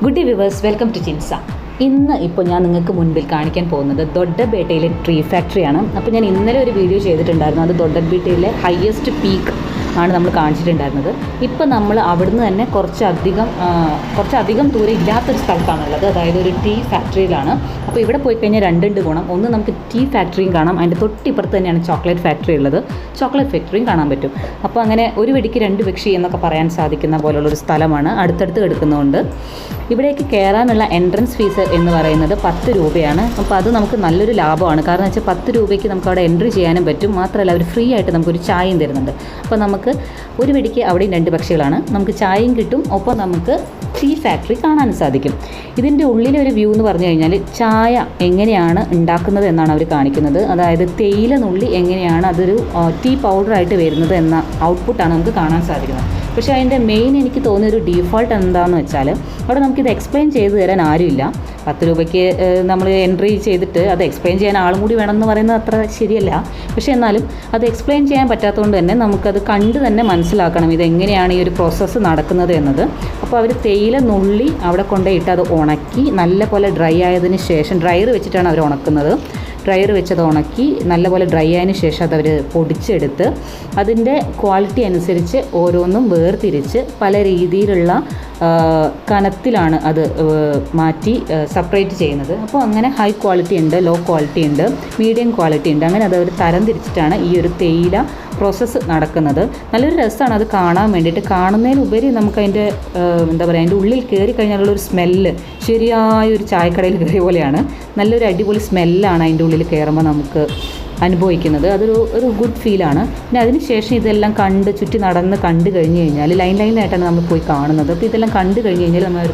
Good day viewers, welcome to Chinsa. ഇന്ന് ഇപ്പോൾ ഞാൻ നിങ്ങൾക്ക് മുൻപിൽ കാണിക്കാൻ പോകുന്നത് ദൊഡ്ഡബേട്ടയിലെ ട്രീ ഫാക്ടറിയാണ്. അപ്പോൾ ഞാൻ ഇന്നലെ ഒരു വീഡിയോ ചെയ്തിട്ടുണ്ടായിരുന്നു. അത് ദൊഡ്ഡബേട്ടയിലെ ഹയസ്റ്റ് പീക്ക് ആണ് നമ്മൾ കാണിച്ചിട്ടുണ്ടായിരുന്നത്. ഇപ്പോൾ നമ്മൾ അവിടുന്ന് തന്നെ കുറച്ചധികം ദൂരം ഇല്ലാത്തൊരു സ്ഥലത്താണുള്ളത്. അതായത് ഒരു ടീ ഫാക്ടറിയിലാണ്. അപ്പോൾ ഇവിടെ പോയി കഴിഞ്ഞാൽ രണ്ടുണ്ട് ഗുണം. ഒന്ന്, നമുക്ക് ടീ ഫാക്ടറിയും കാണാം. അതിൻ്റെ തൊട്ടിപ്പുറത്ത് തന്നെയാണ് ചോക്ലേറ്റ് ഫാക്ടറി ഉള്ളത്. ചോക്ലേറ്റ് ഫാക്ടറിയും കാണാൻ പറ്റും. അപ്പോൾ അങ്ങനെ ഒരു വെടിക്ക് രണ്ട് പക്ഷി എന്നൊക്കെ പറയാൻ സാധിക്കുന്ന പോലുള്ളൊരു സ്ഥലമാണ്. അടുത്തടുത്ത് കിടക്കുന്നതുകൊണ്ട് ഇവിടേക്ക് കയറാനുള്ള എൻട്രൻസ് ഫീസ് എന്ന് പറയുന്നത് 10 രൂപയാണ്. അപ്പോൾ അത് നമുക്ക് നല്ലൊരു ലാഭമാണ്. കാരണം വെച്ചാൽ 10 രൂപയ്ക്ക് നമുക്ക് അവിടെ എൻട്രി ചെയ്യാനും പറ്റും. മാത്രമല്ല അവർ ഫ്രീ ആയിട്ട് നമുക്കൊരു ചായയും തരുന്നുണ്ട്. അപ്പോൾ നമുക്ക് ഒരു വെടിക്ക് അവിടെയും 2 പക്ഷികളാണ്. നമുക്ക് ചായയും കിട്ടും, ഒപ്പം നമുക്ക് ടീ ഫാക്ടറി കാണാനും സാധിക്കും. ഇതിൻ്റെ ഉള്ളിലെ ഒരു വ്യൂ എന്ന് പറഞ്ഞു കഴിഞ്ഞാൽ ചായ എങ്ങനെയാണ് ഉണ്ടാക്കുന്നത് എന്നാണ് അവർ കാണിക്കുന്നത്. അതായത് തേയില നുള്ളി എങ്ങനെയാണ് അതൊരു ടീ പൗഡറായിട്ട് വരുന്നത് എന്ന ഔട്ട്പുട്ടാണ് നമുക്ക് കാണാൻ സാധിക്കുന്നത്. പക്ഷേ അതിൻ്റെ മെയിൻ എനിക്ക് തോന്നിയൊരു ഡീഫോൾട്ട് എന്താണെന്ന് വെച്ചാൽ അവിടെ നമുക്കിത് എക്സ്പ്ലെയിൻ ചെയ്ത് തരാൻ ആരുമില്ല. 10 രൂപയ്ക്ക് നമ്മൾ എൻട്രി ചെയ്തിട്ട് അത് എക്സ്പ്ലെയിൻ ചെയ്യാൻ ആളും കൂടി വേണമെന്ന് പറയുന്നത് അത്ര ശരിയല്ല. പക്ഷേ എന്നാലും അത് എക്സ്പ്ലെയിൻ ചെയ്യാൻ പറ്റാത്തതുകൊണ്ട് തന്നെ നമുക്കത് കണ്ട് തന്നെ മനസ്സിലാക്കണം ഇതെങ്ങനെയാണ് ഈ ഒരു പ്രോസസ്സ് നടക്കുന്നത് എന്നത്. അപ്പോൾ അവർ തേയില നുള്ളി അവിടെ കൊണ്ടുപോയിട്ട് അത് ഉണക്കി നല്ലപോലെ ഡ്രൈ ആയതിന് ശേഷം ഡ്രയർ വെച്ചിട്ടാണ് അവർ ഉണക്കുന്നത്. ഡ്രയർ വെച്ചത് ഉണക്കി നല്ലപോലെ ഡ്രൈ ആയതിന് ശേഷം അതവർ പൊടിച്ചെടുത്ത് അതിൻ്റെ ക്വാളിറ്റി അനുസരിച്ച് ഓരോന്നും വേർതിരിച്ച് പല രീതിയിലുള്ള കനത്തിലാണ് അത് മാറ്റി സെപ്പറേറ്റ് ചെയ്യുന്നത്. അപ്പോൾ അങ്ങനെ ഹൈ ക്വാളിറ്റി ഉണ്ട്, ലോ ക്വാളിറ്റി ഉണ്ട്, മീഡിയം ക്വാളിറ്റി ഉണ്ട്. അങ്ങനെ അതവർ തരം തിരിച്ചിട്ടാണ് ഈ ഒരു തേയില പ്രോസസ്സ് നടക്കുന്നത്. നല്ലൊരു രസമാണ് അത് കാണാൻ വേണ്ടിയിട്ട്. കാണുന്നതിനുപരി നമുക്കതിൻ്റെ എന്താ പറയുക, അതിൻ്റെ ഉള്ളിൽ കയറി കഴിഞ്ഞാലുള്ളൊരു സ്മെല്ല് ശരിയായൊരു ചായക്കടയിൽ കയറിയ പോലെയാണ്. നല്ലൊരു അടിപൊളി സ്മെല്ലാണ് അതിൻ്റെ ഉള്ളിൽ കയറുമ്പോൾ നമുക്ക് അനുഭവിക്കുന്നത്. ഒരു ഗുഡ് ഫീലാണ്. പിന്നെ അതിന് ശേഷം ഇതെല്ലാം ചുറ്റി നടന്ന് കണ്ടു കഴിഞ്ഞ് കഴിഞ്ഞാൽ ലൈനായിട്ടാണ് നമ്മൾ പോയി കാണുന്നത്. അപ്പോൾ ഇതെല്ലാം കണ്ടു കഴിഞ്ഞ് കഴിഞ്ഞാൽ നമ്മൾ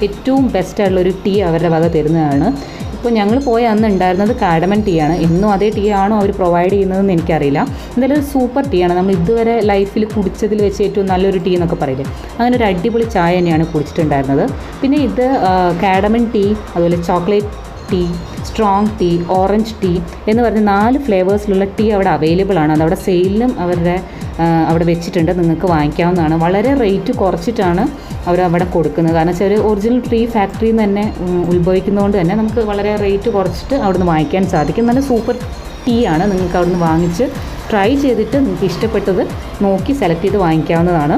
ഏറ്റവും ബെസ്റ്റായിട്ടുള്ളൊരു ടീ അവരുടെ വക തരുന്നതാണ്. ഇപ്പോൾ ഞങ്ങൾ പോയ അന്ന് ഉണ്ടായിരുന്നത് കാഡമൻ ടീ ആണ്. ഇന്നും അതേ ടീ ആണോ അവർ പ്രൊവൈഡ് ചെയ്യുന്നതെന്ന് എനിക്കറിയില്ല. എന്തായാലും ഒരു സൂപ്പർ ടീ ആണ്. നമ്മൾ ഇതുവരെ ലൈഫിൽ കുടിച്ചതിൽ വെച്ച് ഏറ്റവും നല്ലൊരു ടീ എന്നൊക്കെ പറയില്ലേ, അങ്ങനെ ഒരു അടിപൊളി ചായ തന്നെയാണ് കുടിച്ചിട്ടുണ്ടായിരുന്നത്. പിന്നെ ഇത് കാഡമൻ ടീ, അതുപോലെ chocolate tea, strong tea, orange tea എന്ന് പറഞ്ഞ് 4 ഫ്ലേവേഴ്സിലുള്ള ടീ അവിടെ അവൈലബിൾ ആണ്. അതവിടെ സെയിലിനും അവിടെ വെച്ചിട്ടുണ്ട്, നിങ്ങൾക്ക് വാങ്ങിക്കാവുന്നതാണ്. വളരെ റേറ്റ് കുറച്ചിട്ടാണ് അവരവിടെ കൊടുക്കുന്നത്. കാരണം വെച്ചാൽ ഒരു ഒറിജിനൽ ട്രീ ഫാക്ടറിയിൽ നിന്ന് തന്നെ ഉത്ഭവിക്കുന്നതുകൊണ്ട് തന്നെ നമുക്ക് വളരെ റേറ്റ് കുറച്ചിട്ട് അവിടുന്ന് വാങ്ങിക്കാൻ സാധിക്കും. നല്ല സൂപ്പർ ടീ ആണ്. നിങ്ങൾക്ക് അവിടുന്ന് വാങ്ങിച്ച് ട്രൈ ചെയ്തിട്ട് നിങ്ങൾക്ക് ഇഷ്ടപ്പെട്ടത് നോക്കി സെലക്ട് ചെയ്ത് വാങ്ങിക്കാവുന്നതാണ്.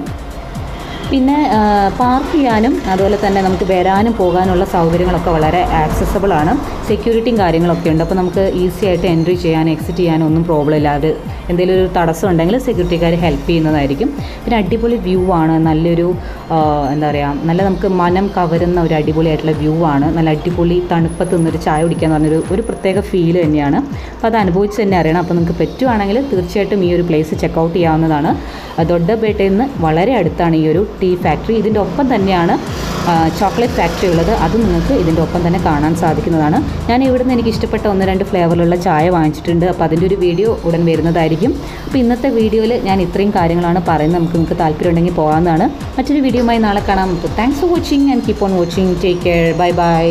പിന്നെ പാർക്ക് ചെയ്യാനും അതുപോലെ തന്നെ നമുക്ക് വരാനും പോകാനുള്ള സൗകര്യങ്ങളൊക്കെ വളരെ ആക്സസബിൾ ആണ്. സെക്യൂരിറ്റിയും കാര്യങ്ങളൊക്കെ ഉണ്ട്. അപ്പോൾ നമുക്ക് ഈസി ആയിട്ട് എൻട്രി ചെയ്യാനും എക്സിറ്റ് ചെയ്യാനും ഒന്നും പ്രോബ്ലം ഇല്ല. അത് എന്തെങ്കിലും ഒരു തടസ്സം ഉണ്ടെങ്കിൽ സെക്യൂരിറ്റിക്കാർ ഹെൽപ്പ് ചെയ്യുന്നതായിരിക്കും. പിന്നെ അടിപൊളി വ്യൂ ആണ്. നല്ലൊരു എന്താ പറയുക, നല്ല നമുക്ക് മനം കവരുന്ന ഒരു അടിപൊളിയായിട്ടുള്ള വ്യൂ ആണ്. നല്ല അടിപൊളി തണുപ്പത്ത് നിന്നൊരു ചായ കുടിക്കാന്ന് പറഞ്ഞൊരു പ്രത്യേക ഫീൽ തന്നെയാണ്. അപ്പോൾ അത് അനുഭവിച്ച് തന്നെ അറിയണം. അപ്പോൾ നിങ്ങൾക്ക് പറ്റുവാണെങ്കിൽ തീർച്ചയായിട്ടും ഈ ഒരു പ്ലേസ് ചെക്കൗട്ട് ചെയ്യാവുന്നതാണ്. ദൊഡ്ഡബേട്ടയിൽ നിന്ന് വളരെ അടുത്താണ് ഈ ഒരു ടീ ഫാക്ടറി. ഇതിൻ്റെ ഒപ്പം തന്നെയാണ് ചോക്ലേറ്റ് ഫാക്ടറി ഉള്ളത്. അതും നിങ്ങൾക്ക് ഇതിൻ്റെ ഒപ്പം തന്നെ കാണാൻ സാധിക്കുന്നതാണ്. ഞാൻ ഇവിടുന്ന് എനിക്ക് ഇഷ്ടപ്പെട്ട 1-2 ഫ്ലേവറിലുള്ള ചായ വാങ്ങിച്ചിട്ടുണ്ട്. അപ്പോൾ അതിൻ്റെ ഒരു വീഡിയോ ഉടൻ വരുന്നതായിരിക്കും. അപ്പോൾ ഇന്നത്തെ വീഡിയോയിൽ ഞാൻ ഇത്രയും കാര്യങ്ങളാണ് പറയുന്നത്. നിങ്ങൾക്ക് താല്പര്യം ഉണ്ടെങ്കിൽ പോകാവുന്നതാണ്. മറ്റൊരു വീഡിയോയുമായി നാളെ കാണാം. Thanks for watching and keep on watching. Take care. Bye bye.